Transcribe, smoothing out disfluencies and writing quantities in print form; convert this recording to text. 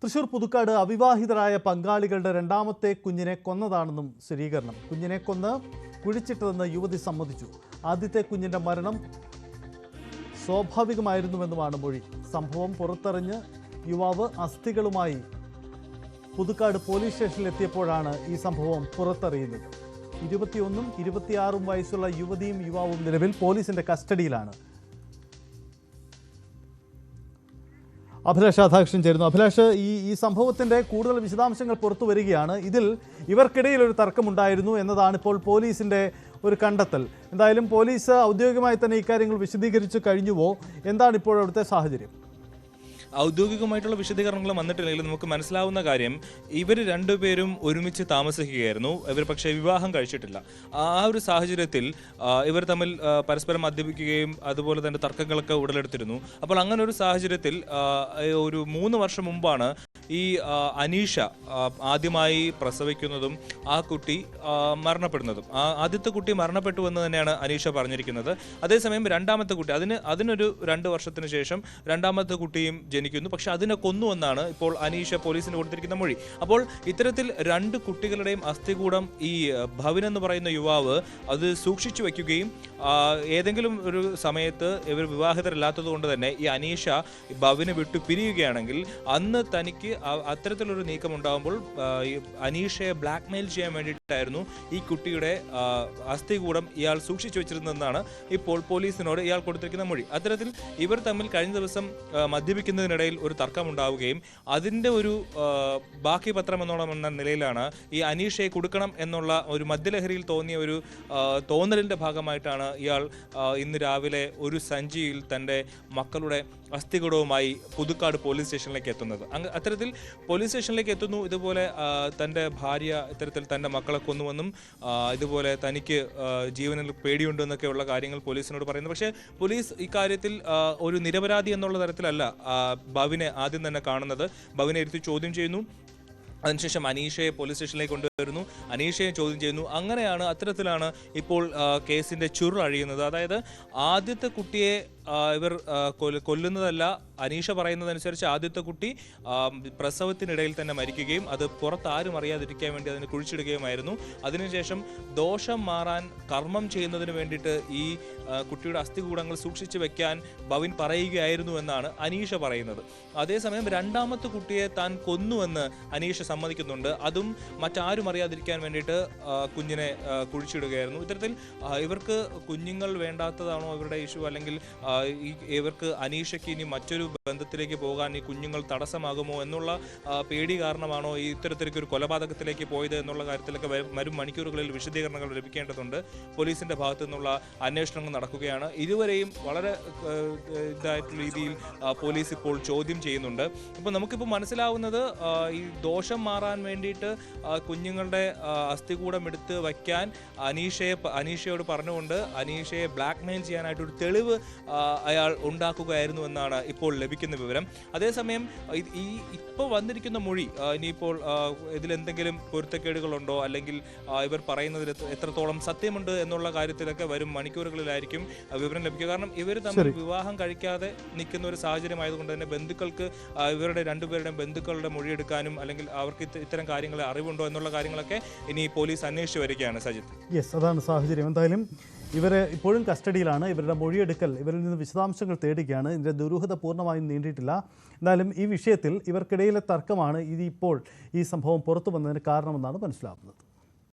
തൃശൂർ പുതുക്കാട് അവിവാഹിതരായ പങ്കാളികളുടെ രണ്ടാമത്തെ കുഞ്ഞിനെ കൊന്നതാണെന്നും സ്ഥിരീകരണം. കുഞ്ഞിനെ കൊന്ന് കുഴിച്ചിട്ടതെന്ന് യുവതി സമ്മതിച്ചു. ആദ്യത്തെ കുഞ്ഞിന്റെ മരണം സ്വാഭാവികമായിരുന്നുവെന്നുമാണ് മൊഴി. സംഭവം പുറത്തറിഞ്ഞ് യുവാവ് അസ്ഥികളുമായി പുതുക്കാട് പോലീസ് സ്റ്റേഷനിലെത്തിയപ്പോഴാണ് ഈ സംഭവം പുറത്തറിയുന്നത്. 21ഉം 26ഉം വയസ്സുള്ള യുവതിയും യുവാവും നിലവിൽ പോലീസിന്റെ കസ്റ്റഡിയിലാണ്. അഭിലാഷ് രാധാകൃഷ്ണൻ ചേരുന്നു. അഭിലാഷ്, ഈ സംഭവത്തിന്റെ കൂടുതൽ വിശദാംശങ്ങൾ പുറത്തു വരികയാണ്. ഇതിൽ ഇവർക്കിടയിൽ ഒരു തർക്കമുണ്ടായിരുന്നു എന്നതാണ് ഇപ്പോൾ പോലീസിന്റെ ഒരു കണ്ടെത്തൽ. എന്തായാലും പോലീസ് ഔദ്യോഗികമായി തന്നെ ഇക്കാര്യങ്ങൾ വിശദീകരിച്ചു കഴിഞ്ഞുവോ? എന്താണ് ഇപ്പോൾ അവിടുത്തെ സാഹചര്യം? ഔദ്യോഗികമായിട്ടുള്ള വിശദീകരണങ്ങൾ വന്നിട്ടില്ലെങ്കിൽ നമുക്ക് മനസ്സിലാവുന്ന കാര്യം, ഇവർ രണ്ടുപേരും ഒരുമിച്ച് താമസിക്കുകയായിരുന്നു. ഇവർ പക്ഷേ വിവാഹം കഴിച്ചിട്ടില്ല. ആ ഒരു സാഹചര്യത്തിൽ ഇവർ തമ്മിൽ പരസ്പരം മദ്യപിക്കുകയും അതുപോലെ തന്നെ തർക്കങ്ങളൊക്കെ ഉടലെടുത്തിരുന്നു. അപ്പോൾ അങ്ങനെ ഒരു സാഹചര്യത്തിൽ ഒരു 3 വർഷം മുമ്പാണ് ഈ അനീഷ ആദ്യമായി പ്രസവിക്കുന്നതും ആ കുട്ടി മരണപ്പെടുന്നതും. ആദ്യത്തെ കുട്ടി മരണപ്പെട്ടു എന്ന് തന്നെയാണ് അനീഷ പറഞ്ഞിരിക്കുന്നത്. അതേസമയം രണ്ടാമത്തെ കുട്ടി അതിനൊരു 2 വർഷത്തിന് ശേഷം രണ്ടാമത്തെ കുട്ടിയും ജനിക്കുന്നു. പക്ഷെ അതിനെ കൊന്നുവെന്നാണ് ഇപ്പോൾ അനീഷ പോലീസിന് കൊടുത്തിരിക്കുന്ന മൊഴി. അപ്പോൾ ഇത്തരത്തിൽ 2 കുട്ടികളുടെയും അസ്ഥികൂടം ഈ ഭവിൻ എന്ന് പറയുന്ന യുവാവ് അത് സൂക്ഷിച്ചു വയ്ക്കുകയും ഏതെങ്കിലും ഒരു സമയത്ത് ഇവർ വിവാഹിതരല്ലാത്തത് കൊണ്ട് തന്നെ ഈ അനീഷ ഭവിനെ വിട്ടു പിരിയുകയാണെങ്കിൽ അന്ന് തനിക്ക് അത്തരത്തിലൊരു നീക്കം ഉണ്ടാകുമ്പോൾ അനീഷയെ ബ്ലാക്ക്മെയിൽ ചെയ്യാൻ വേണ്ടിയിട്ടായിരുന്നു ഈ കുട്ടിയുടെ അസ്ഥികൂടം ഇയാൾ സൂക്ഷിച്ചു വെച്ചിരുന്നതെന്നാണ് ഇപ്പോൾ പോലീസിനോട് ഇയാൾ കൊടുത്തിരിക്കുന്ന മൊഴി. അത്തരത്തിൽ ഇവർ തമ്മിൽ കഴിഞ്ഞ ദിവസം മദ്യപിക്കുന്നതിനിടയിൽ ഒരു തർക്കമുണ്ടാവുകയും അതിൻ്റെ ഒരു ബാക്കി പത്രം എന്ന നിലയിലാണ് ഈ അനീഷയെ കൊടുക്കണം എന്നുള്ള ഒരു മദ്യലഹരിയിൽ തോന്നിയ ഒരു തോന്നലിൻ്റെ ഭാഗമായിട്ടാണ് ഇയാൾ ഇന്ന് രാവിലെ ഒരു സഞ്ചിയിൽ തൻ്റെ മക്കളുടെ അസ്ഥികൂടവുമായി പുതുക്കാട് പോലീസ് സ്റ്റേഷനിലേക്ക് എത്തുന്നത്. അത്തരത്തിൽ പോലീസ് സ്റ്റേഷനിലേക്ക് എത്തുന്നു. ഇതുപോലെ തൻ്റെ ഭാര്യ ഇത്തരത്തിൽ തൻ്റെ മക്കളെ കൊന്നുവെന്നും ഇതുപോലെ തനിക്ക് ജീവനിൽ പേടിയുണ്ടെന്നൊക്കെയുള്ള കാര്യങ്ങൾ പോലീസിനോട് പറയുന്നു. പക്ഷേ പോലീസ് ഇക്കാര്യത്തിൽ ഒരു നിരപരാധി എന്നുള്ള തരത്തിലല്ല ഭവിനെ ആദ്യം തന്നെ കാണുന്നത്. ഭവിനെ ഇരുത്തി ചോദ്യം ചെയ്യുന്നു. അതിനുശേഷം അനീഷയെ പോലീസ് സ്റ്റേഷനിലേക്ക് കൊണ്ടുവരുന്നു. അനീഷയെ ചോദ്യം ചെയ്യുന്നു. അങ്ങനെയാണ് അത്തരത്തിലാണ് ഇപ്പോൾ കേസിൻ്റെ ചുരുളഴിയുന്നത്. അതായത് ആദ്യത്തെ കുട്ടിയെ ഇവർ കൊല്ലുന്നതല്ല. അനീഷ പറയുന്നതനുസരിച്ച് ആദ്യത്തെ കുട്ടി പ്രസവത്തിനിടയിൽ തന്നെ മരിക്കുകയും അത് പുറത്താരും അറിയാതിരിക്കാൻ വേണ്ടി അതിന് കുഴിച്ചിടുകയുമായിരുന്നു. അതിനുശേഷം ദോഷം മാറാൻ കർമ്മം ചെയ്യുന്നതിന് വേണ്ടിയിട്ട് ഈ കുട്ടിയുടെ അസ്ഥികൂടങ്ങൾ സൂക്ഷിച്ചു വെക്കാൻ ഭവിൻ പറയുകയായിരുന്നു എന്നാണ് അനീഷ പറയുന്നത്. അതേസമയം രണ്ടാമത്തെ കുട്ടിയെ താൻ കൊന്നുവെന്ന് അനീഷ സമ്മതിക്കുന്നുണ്ട്. അതും മറ്റാരും അറിയാതിരിക്കാൻ വേണ്ടിയിട്ട് കുഞ്ഞിനെ കുഴിച്ചിടുകയായിരുന്നു. ഇത്തരത്തിൽ ഇവർക്ക് കുഞ്ഞുങ്ങൾ വേണ്ടാത്തതാണോ ഇവരുടെ ഇഷ്യൂ, അല്ലെങ്കിൽ ഇവർക്ക് അനീഷയ്ക്ക് ഇനി മറ്റൊരു ബന്ധത്തിലേക്ക് പോകാൻ ഈ കുഞ്ഞുങ്ങൾ തടസ്സമാകുമോ എന്നുള്ള പേടി കാരണമാണോ ഈ ഇത്തരത്തിലേക്ക് ഒരു കൊലപാതകത്തിലേക്ക് പോയത് എന്നുള്ള കാര്യത്തിലൊക്കെ വരും മണിക്കൂറുകളിൽ വിശദീകരണങ്ങൾ ലഭിക്കേണ്ടതുണ്ട്. പോലീസിന്റെ ഭാഗത്തു നിന്നുള്ള അന്വേഷണങ്ങൾ നടക്കുകയാണ്. ഇരുവരെയും വളരെ ഇതായിട്ടുള്ള രീതിയിൽ പോലീസ് ഇപ്പോൾ ചോദ്യം ചെയ്യുന്നുണ്ട്. ഇപ്പോൾ നമുക്കിപ്പോൾ മനസ്സിലാവുന്നത് ഈ ദോഷം മാറാൻ വേണ്ടിയിട്ട് കുഞ്ഞുങ്ങളുടെ അസ്ഥികൂടം എടുത്ത് വയ്ക്കാൻ അനീഷയോട് പറഞ്ഞുകൊണ്ട് അനീഷയെ ബ്ലാക്ക്മെയിൽ ചെയ്യാനായിട്ടൊരു തെളിവ് അയാൾ ഉണ്ടാക്കുകയായിരുന്നു എന്നാണ് ഇപ്പോൾ ലഭിക്കുന്ന വിവരം. അതേസമയം ഇപ്പോൾ വന്നിരിക്കുന്ന മൊഴി ഇനിയിപ്പോൾ ഇതിലെന്തെങ്കിലും പൊരുത്തക്കേടുകളുണ്ടോ, അല്ലെങ്കിൽ ഇവർ പറയുന്നതിൽ എത്രത്തോളം സത്യമുണ്ട് എന്നുള്ള കാര്യത്തിലൊക്കെ വരും മണിക്കൂറുകളിലായിരിക്കും വിവരം ലഭിക്കുക. കാരണം ഇവർ തമ്മിൽ വിവാഹം കഴിക്കാതെ നിൽക്കുന്ന ഒരു സാഹചര്യം ആയതുകൊണ്ട് തന്നെ ബന്ധുക്കൾക്ക് ഇവരുടെ രണ്ടുപേരുടെയും ബന്ധുക്കളുടെ മൊഴിയെടുക്കാനും അല്ലെങ്കിൽ അവർക്ക് ഇത്തരം കാര്യങ്ങൾ അറിവുണ്ടോ എന്നുള്ള കാര്യങ്ങളൊക്കെ ഇനി പോലീസ് അന്വേഷിച്ച് വരികയാണ്. സജിത്ത്, യെസ്, അതാണ് സാഹചര്യം. എന്തായാലും ഇവരെ ഇപ്പോഴും കസ്റ്റഡിയിലാണ്. ഇവരുടെ മൊഴിയെടുക്കൽ ഇവരിൽ നിന്ന് വിശദാംശങ്ങൾ തേടുകയാണ്. ഇതിൻ്റെ ദുരൂഹത പൂർണ്ണമായും നീണ്ടിയിട്ടില്ല. എന്തായാലും ഈ വിഷയത്തിൽ ഇവർക്കിടയിലെ തർക്കമാണ് ഇതിപ്പോൾ ഈ സംഭവം പുറത്തു വന്നതിന് കാരണമെന്നാണ് മനസ്സിലാവുന്നത്.